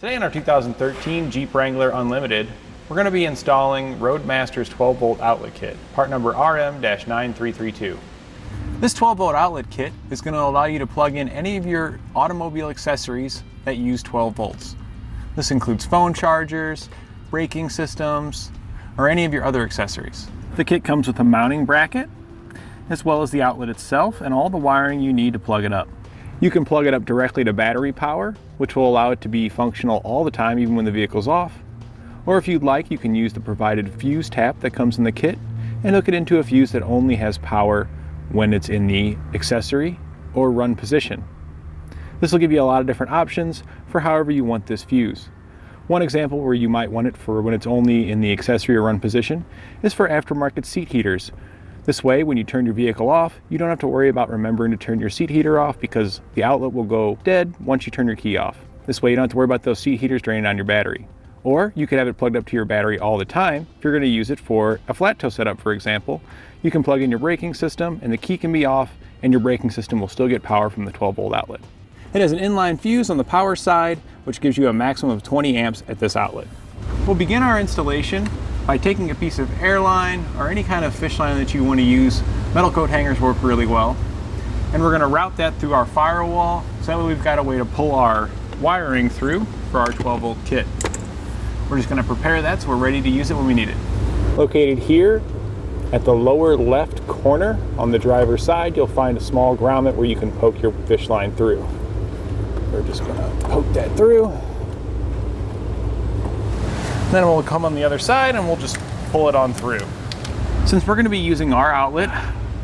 Today in our 2013 Jeep Wrangler Unlimited, we're going to be installing Roadmaster's 12-volt outlet kit, part number RM-9332. This 12-volt outlet kit is going to allow you to plug in any of your automobile accessories that use 12 volts. This includes phone chargers, braking systems, or any of your other accessories. The kit comes with a mounting bracket, as well as the outlet itself and all the wiring you need to plug it up. You can plug it up directly to battery power, which will allow it to be functional all the time, even when the vehicle's off. Or if you'd like, you can use the provided fuse tap that comes in the kit and hook it into a fuse that only has power when it's in the accessory or run position. This will give you a lot of different options for however you want this fuse. One example where you might want it for when it's only in the accessory or run position is for aftermarket seat heaters. This way, when you turn your vehicle off, you don't have to worry about remembering to turn your seat heater off because the outlet will go dead once you turn your key off. This way you don't have to worry about those seat heaters draining on your battery. Or you could have it plugged up to your battery all the time if you're going to use it for a flat tow setup, for example. You can plug in your braking system and the key can be off and your braking system will still get power from the 12-volt outlet. It has an inline fuse on the power side, which gives you a maximum of 20 amps at this outlet. We'll begin our installation by taking a piece of Airline or any kind of fish line that you want to use. Metal coat hangers work really well. And we're going to route that through our Firewall, so that way we've got a way to pull our wiring through for our 12-volt kit. We're just going to prepare that so we're ready to use it when we need it. Located here at the lower left corner on the driver's side, you'll find a small grommet where you can poke your fish line through. We're just going to poke that through. Then we'll come on the other side and we'll just pull it on through. Since we're going to be using our outlet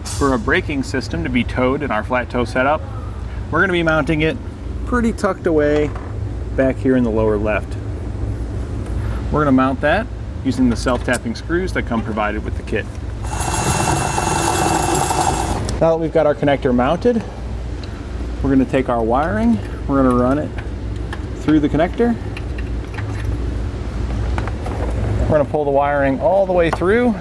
for a braking system to be towed in our flat tow setup, we're going to be mounting it pretty tucked away back here in the lower left. We're going to mount that using the self-tapping screws that come provided with the kit. Now that we've got our connector mounted, we're going to take our wiring, we're going to run it through the connector. We're going to pull the wiring all the way through,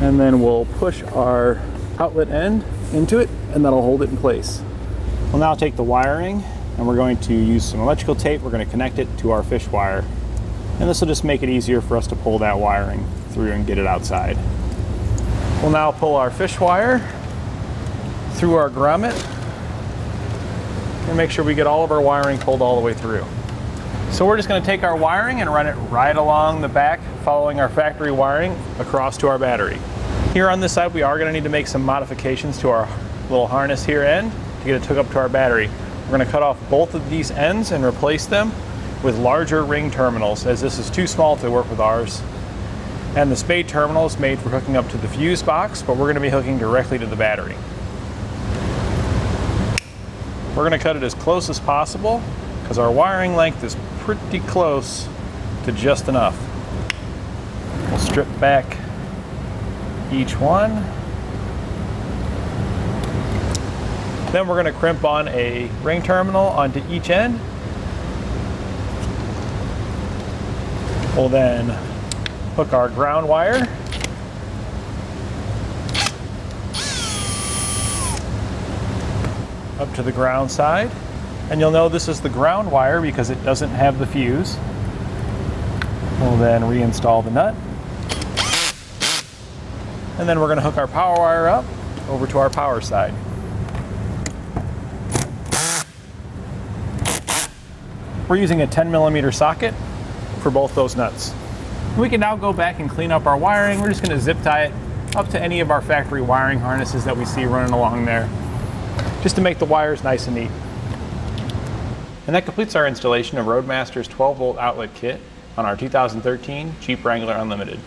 and then we'll push our outlet end into it, and that'll hold it in place. We'll now take the wiring, and we're going to use some electrical tape. We're going to connect it to our fish wire, and this will just make it easier for us to pull that wiring through and get it outside. We'll now pull our fish wire through our grommet, and make sure we get all of our wiring pulled all the way through. So we're just going to take our wiring and run it right along the back, following our factory wiring across to our battery. Here on this side, we are going to need to make some modifications to our little harness here end to get it hooked up to our battery. We're going to cut off both of these ends and replace them with larger ring terminals, as this is too small to work with ours. And the Spade terminal is made for hooking up to the fuse box, but we're going to be hooking directly to the battery. We're going to cut it as close as possible because our wiring length is pretty close to just enough. We'll strip back each one. Then we're going to crimp on a ring terminal onto each end. We'll then hook our ground wire up to the ground side. And you'll know this is the ground wire because it doesn't have the fuse. We'll then reinstall the nut. And then we're going to hook our power wire up over to our power side. We're using a 10mm socket for both those nuts. We can now go back and clean up our wiring. We're just going to zip tie it up to any of our factory wiring harnesses that we see running along there, just to make the wires nice and neat. And that completes our installation of Roadmaster's 12-volt outlet kit on our 2013 Jeep Wrangler Unlimited.